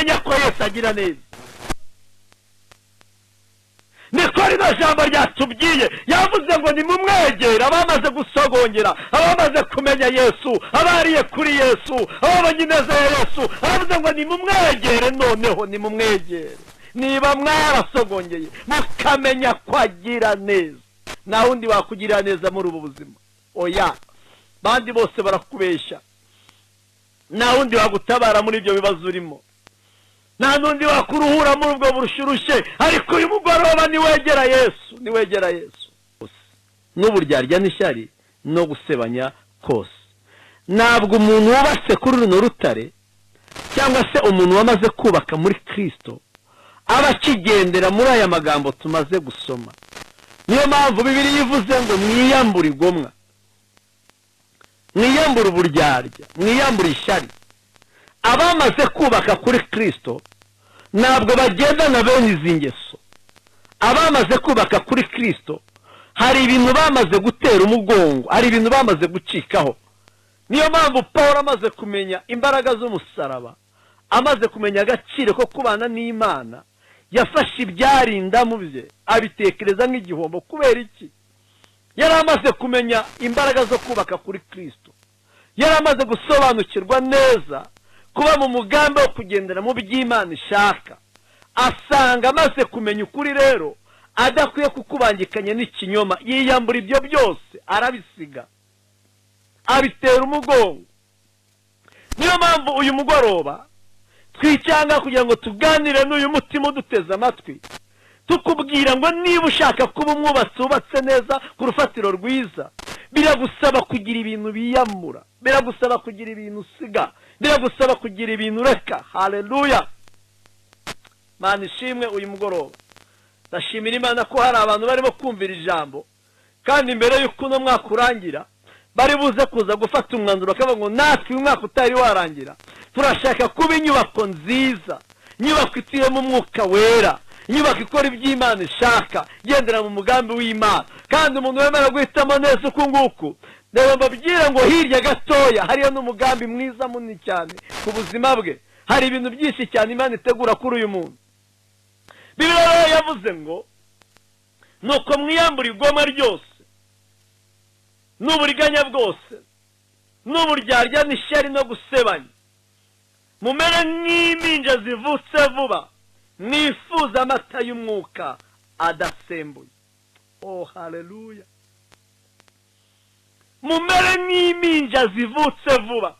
mukamenya ko Yesu agira neza. Niko rino jambo ryatubwiye, yavuze ngo nimumwegere abamaze gusogongera, abamaze kumenya Yesu, abariye kuri Yesu, ababonye neza ya Yesu. Aravuze ngo nimumwegere, noneho nimumwegere niba mwarasogongeye mukamenya ko agira neza. Nta wundi wakugirira neza muri ubu buzima, oya, bandi bose barakubeshya. Nta wundi wagutabara muri ibyo bibazo urimo, nta n'undi wakuruhura muri ubwo burushyurushye. Ariko uyu mugoroba niwegera Yesu, niwegera Yesu, n'uburyarya n'ishyari no gusebanya kose. Ntabwo umuntu wubatse kuri runo rutare cyangwa se umuntu wamaze kubaka muri Kristo aba akigendera muri aya magambo tumaze gusoma. Niyo mpamvu Bibiliya ivuze ngo mwiyambure igomwa, mwiyambure uburyarya, mwiyambure ishyari. Abamaze kubaka kuri Kristo ntabwo bagendana bene izi ngeso. Abamaze kubaka kuri Kristo hari ibintu bamaze gutera umugongo, hari ibintu bamaze gucikaho. Niyo mpamvu Pawulo amaze kumenya imbaraga z'umusaraba, amaze kumenya agaciro ko kubana n'Imana, yafashe ibyarinda mu bye abitekereza nk'igihombo. Kubera iki? Yari amaze kumenya imbaraga zo kubaka kuri Kristo, yari amaze gusobanukirwa neza kuba mu mugambi wo kugendera mu by'Imana ishaka. Asanga amaze kumenya ukuri rero adakwiye kukubangikanya n'ikinyoma, yiyambura ibyo byose arabisiga, abitera umugongo. Niyo mpamvu uyu mugoroba twicanga kugira ngo tuganire n'uyu mutima uduteze amatwi, tukubwira ngo niba ushaka kuba umwubatsi wubatse neza ku rufatiro rwiza, biragusaba kugira ibintu biyamura, biragusaba kugira ibintu usiga, biragusaba kugira ibintu ureka. Haleluya! Mana ishimwe uyu mugoroba. Ndashimira Imana ko hari abantu barimo kumvira ijambo, kandi mbere y'uko uno mwaka urangira bari buze kuza gufata umwanzuro bakavuga ngo natwe uyu mwaka utari warangira turashaka kuba inyubako nziza, inyubako ituyemo umwuka wera, inyubako ikora iby'Imana ishaka, igendera mu mugambi w'Imana. Kandi umuntu wemera guhitamo neza uku nguku, reba mbabwire ngo hirya gatoya hariyo n'umugambi mwiza munini cyane ku buzima bwe. Hari ibintu byinshi cyane Imana itegura kuri uyu muntu. Bibiliya rero yavuze ngo nuko mwiyambura igomwa ryose n'uburiganya bwose n'uburyarya n'ishyari no gusebanya, mumere nk'impinja zivutse vuba, mwifuza amata y'umwuka adasembuye. Oh, haleluya! Mumere nk'impinja zivutse vuba.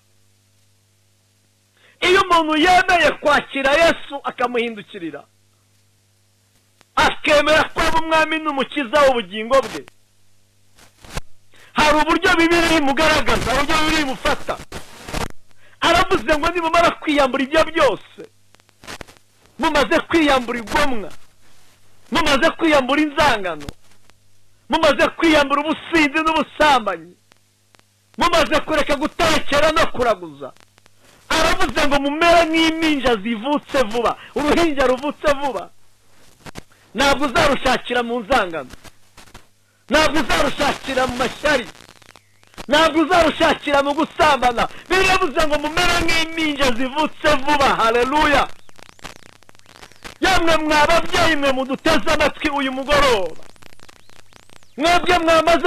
Iyo umuntu yemeye kwakira Yesu akamuhindukirira, akemera ko ari umwami n'umukiza w'ubugingo bwe, hari uburyo Bibiliya imugaragaza, uburyo Bibiliya imufata. Aravuze ngo nimumara kwiyambura ibyo byose, mumaze kwiyambura igomwa, mumaze kwiyambura inzangano, mumaze kwiyambura ubusinzi n'ubusambanyi, mumaze kureka gutekera no kuraguza, aravuze ngo mumere nk'impinja zivutse vuba. Uruhinja ruvutse vuba ntabwo uzarushakira mu nzangano, ntabwo uzarushakira mu mashyari, ntabwo uzarushakira mu gusambana. Biravuze ngo mumere nk'impinja zivutse vuba. Haleluya! Yamwe mwababyeyi mwe muduteze amatwi uyu mugoroba, mwebwe mwamaze